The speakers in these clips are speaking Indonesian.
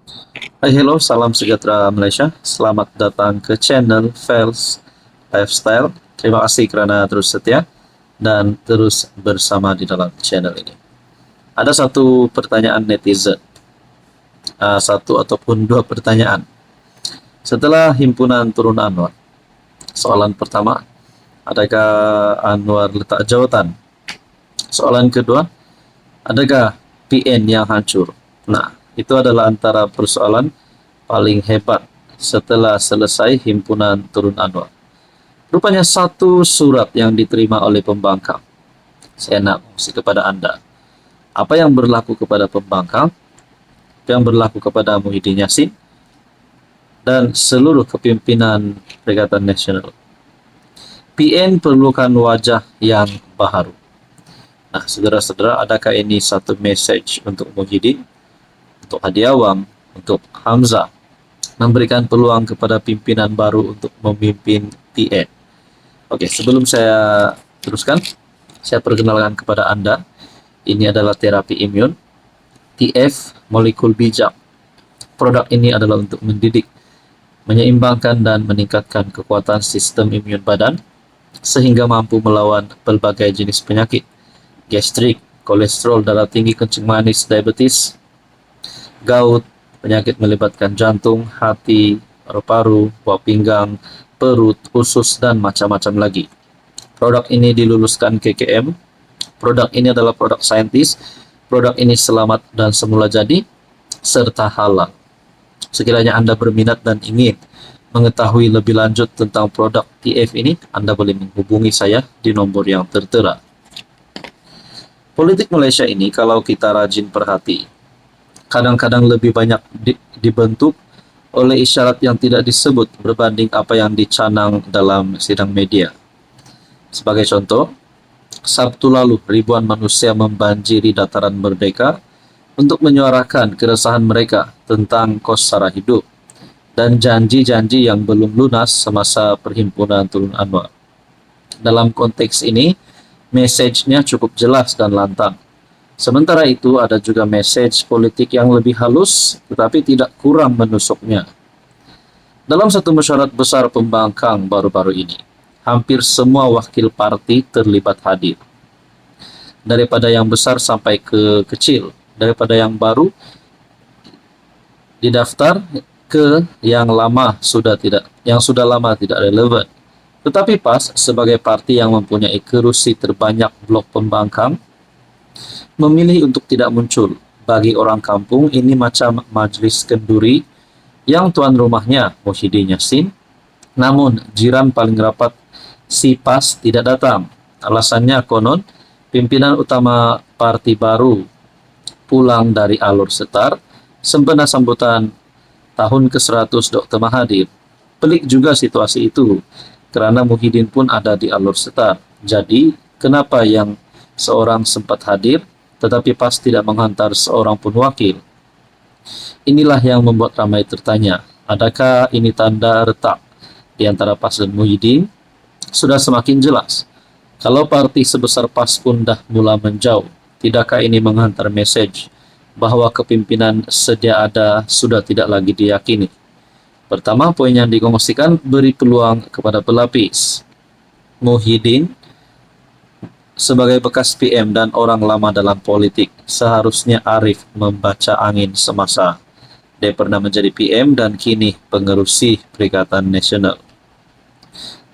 Hai, hello, salam sejahtera Malaysia. Selamat datang ke channel Fels Lifestyle. Terima kasih kerana terus setia dan terus bersama di dalam channel ini. Ada satu pertanyaan netizen, satu ataupun dua pertanyaan. Setelah himpunan turun Anwar, soalan pertama, adakah Anwar letak jawatan? Soalan kedua, adakah PN yang hancur? Nah, itu adalah antara persoalan paling hebat setelah selesai himpunan turun Anwar. Rupanya satu surat yang diterima oleh pembangkang. Saya nak kongsi kepada anda. Apa yang berlaku kepada pembangkang, apa yang berlaku kepada Muhyiddin Yassin, dan seluruh kepimpinan Perikatan Nasional. PN perlukan wajah yang baharu. Nah, saudara-saudara, adakah ini satu message untuk Muhyiddin, untuk Hadi Awang, untuk Hamzah, memberikan peluang kepada pimpinan baru untuk memimpin PN? Oke, sebelum saya teruskan, saya perkenalkan kepada Anda, ini adalah terapi imun, TF molekul bijak. Produk ini adalah untuk mendidik, menyeimbangkan dan meningkatkan kekuatan sistem imun badan, sehingga mampu melawan pelbagai jenis penyakit, gastrik, kolesterol darah tinggi, kencing manis, diabetes, gout, penyakit melibatkan jantung, hati, paru-paru, buah pinggang, perut, usus, dan macam-macam lagi. Produk ini diluluskan KKM. Produk ini adalah produk saintis. Produk ini selamat dan semula jadi, serta halal. Sekiranya Anda berminat dan ingin mengetahui lebih lanjut tentang produk TF ini, Anda boleh menghubungi saya di nomor yang tertera. Politik Malaysia ini, kalau kita rajin perhati, kadang-kadang lebih banyak dibentuk oleh isyarat yang tidak disebut berbanding apa yang dicanang dalam sidang media. Sebagai contoh, Sabtu lalu ribuan manusia membanjiri dataran Merdeka untuk menyuarakan keresahan mereka tentang kos sara hidup dan janji-janji yang belum lunas semasa perhimpunan turun Anwar. Dalam konteks ini, mesejnya cukup jelas dan lantang. Sementara itu, ada juga message politik yang lebih halus, tetapi tidak kurang menusuknya. Dalam satu mesyuarat besar pembangkang baru-baru ini, hampir semua wakil parti terlibat hadir. Daripada yang besar sampai ke kecil, daripada yang baru didaftar ke yang sudah lama tidak relevan. Tetapi PAS sebagai parti yang mempunyai kerusi terbanyak blok pembangkang, memilih untuk tidak muncul. Bagi orang kampung, ini macam majlis kenduri yang tuan rumahnya Muhyiddin Yassin, namun jiran paling rapat si PAS tidak datang. Alasannya konon, pimpinan utama parti baru pulang dari alur setar sempena sambutan tahun ke-100 Dr. Mahathir. Pelik juga situasi itu, kerana Muhyiddin pun ada di alur setar. Jadi, kenapa yang seorang sempat hadir, tetapi PAS tidak menghantar seorang pun wakil? Inilah yang membuat ramai tertanya, adakah ini tanda retak di antara PAS dan Muhyiddin? Sudah semakin jelas. Kalau parti sebesar PAS pun dah mula menjauh, tidakkah ini menghantar mesej bahawa kepimpinan sedia ada sudah tidak lagi diyakini? Pertama, poin yang dikongsikan beri peluang kepada pelapis. Muhyiddin sebagai bekas PM dan orang lama dalam politik, seharusnya arif membaca angin semasa. Dia pernah menjadi PM dan kini pengerusi Perikatan Nasional.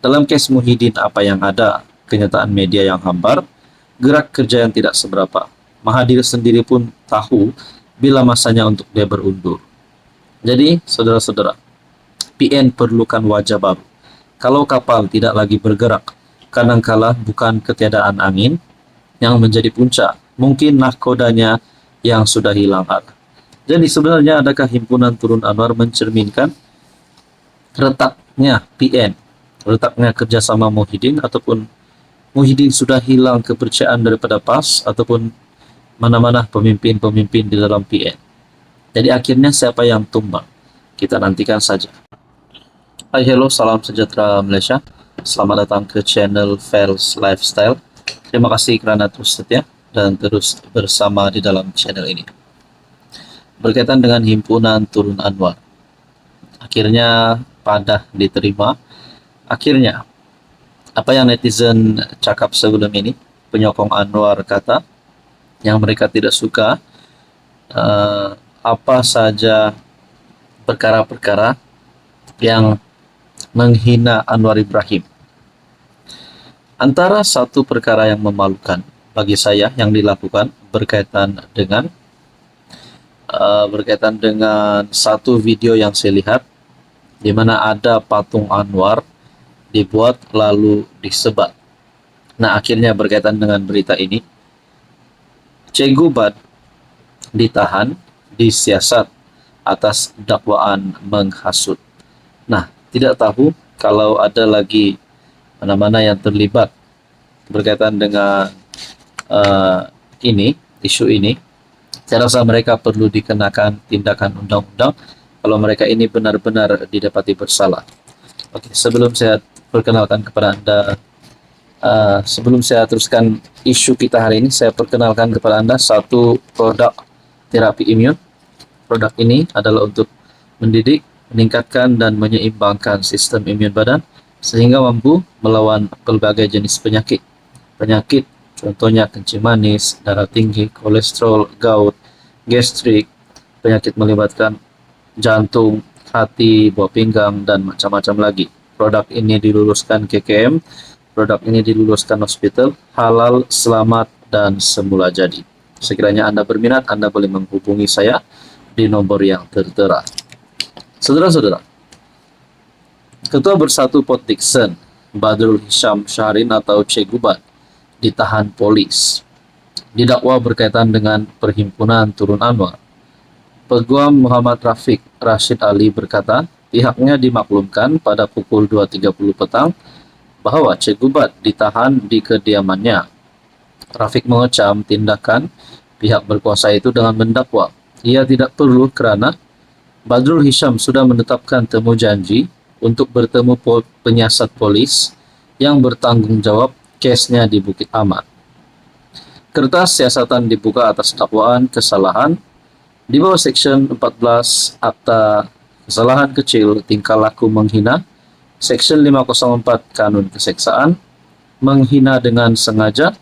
Dalam kes Muhyiddin, apa yang ada? Kenyataan media yang hambar, gerak kerja yang tidak seberapa. Mahathir sendiri pun tahu bila masanya untuk dia berundur. Jadi, saudara-saudara, PN perlukan wajah baru. Kalau kapal tidak lagi bergerak, kadangkala bukan ketiadaan angin yang menjadi puncak, mungkin nahkodanya yang sudah hilang arah. Jadi sebenarnya adakah himpunan turun Anwar mencerminkan retaknya PN, retaknya kerjasama Muhyiddin, ataupun Muhyiddin sudah hilang kepercayaan daripada PAS ataupun mana-mana pemimpin-pemimpin di dalam PN? Jadi akhirnya siapa yang tumbang? Kita nantikan saja. Hai, hello, salam sejahtera Malaysia. Selamat datang ke channel Fels Lifestyle. Terima kasih kerana terus setia dan terus bersama di dalam channel ini. berkaitan dengan himpunan Turun Anwar. Akhirnya Padah diterima. Akhirnya, apa yang netizen cakap sebelum ini, penyokong Anwar kata, yang mereka tidak suka, apa saja perkara-perkara yang menghina Anwar Ibrahim. Antara satu perkara yang memalukan bagi saya yang dilakukan berkaitan dengan satu video yang saya lihat, di mana ada patung Anwar dibuat lalu disebar. Nah, akhirnya berkaitan dengan berita ini, Che Gubat ditahan, disiasat atas dakwaan menghasut. Nah, tidak tahu kalau ada lagi mana-mana yang terlibat berkaitan dengan isu ini. Saya rasa mereka perlu dikenakan tindakan undang-undang kalau mereka ini benar-benar didapati bersalah. Oke, sebelum saya perkenalkan kepada Anda, sebelum saya teruskan isu kita hari ini, saya perkenalkan kepada Anda satu produk terapi imun. Produk ini adalah untuk mendidik, meningkatkan, dan menyeimbangkan sistem imun badan sehingga mampu melawan berbagai jenis penyakit. Penyakit contohnya kencing manis, darah tinggi, kolesterol, gout, gastrik, penyakit melibatkan jantung, hati, buah pinggang, dan macam-macam lagi. Produk ini diluluskan KKM, produk ini diluluskan hospital, halal, selamat, dan semula jadi. Sekiranya Anda berminat, Anda boleh menghubungi saya di nomor yang tertera. Saudara-saudara, Ketua Bersatu Port Dickson, Badrul Hisham Syahrin atau Che Gubat, ditahan polis. Didakwa berkaitan dengan perhimpunan Turun Anwar. Peguam Muhammad Rafiq Rashid Ali berkata, pihaknya dimaklumkan pada pukul 2.30 petang bahwa Che Gubat ditahan di kediamannya. Rafiq mengecam tindakan pihak berkuasa itu dengan mendakwa ia tidak perlu karena Badrul Hisham sudah menetapkan temu janji untuk bertemu penyiasat polis yang bertanggung jawab kesnya di Bukit Aman. Kertas siasatan dibuka atas dakwaan kesalahan di bawah Section 14 Akta Kesalahan Kecil Tingkah Laku Menghina, Section 504 Kanun Keseksaan, menghina dengan sengaja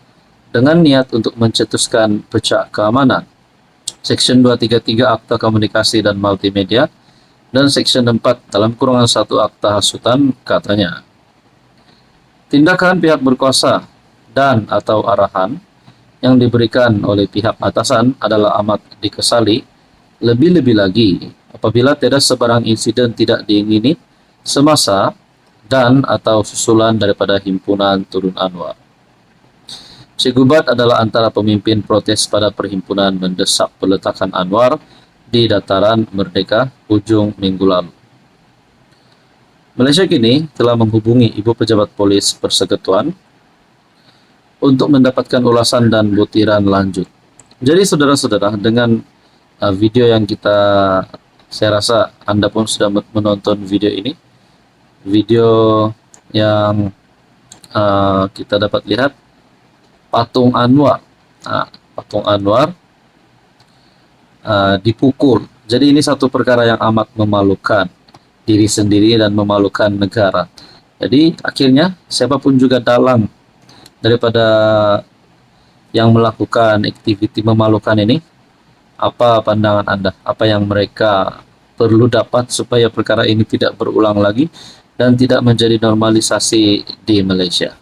dengan niat untuk mencetuskan pecah keamanan, Section 233 Akta Komunikasi dan Multimedia, dan Section 4 dalam kurungan 1 Akta Hasutan katanya. Tindakan pihak berkuasa dan atau arahan yang diberikan oleh pihak atasan adalah amat dikesali, lebih-lebih lagi apabila tiada sebarang insiden tidak diingini semasa dan atau susulan daripada himpunan Turun Anwar. Che Gubat adalah antara pemimpin protes pada perhimpunan mendesak peletakan Anwar di dataran Merdeka ujung minggu lalu. Malaysia kini telah menghubungi Ibu Pejabat Polis Persekutuan untuk mendapatkan ulasan dan butiran lanjut. Jadi saudara-saudara, dengan video yang saya rasa Anda pun sudah menonton video ini, video yang kita dapat lihat patung Anwar, patung Anwar dipukul. Jadi ini satu perkara yang amat memalukan diri sendiri dan memalukan negara. Jadi akhirnya siapapun juga dalang daripada yang melakukan aktiviti memalukan ini, apa pandangan Anda? Apa yang mereka perlu dapat supaya perkara ini tidak berulang lagi dan tidak menjadi normalisasi di Malaysia?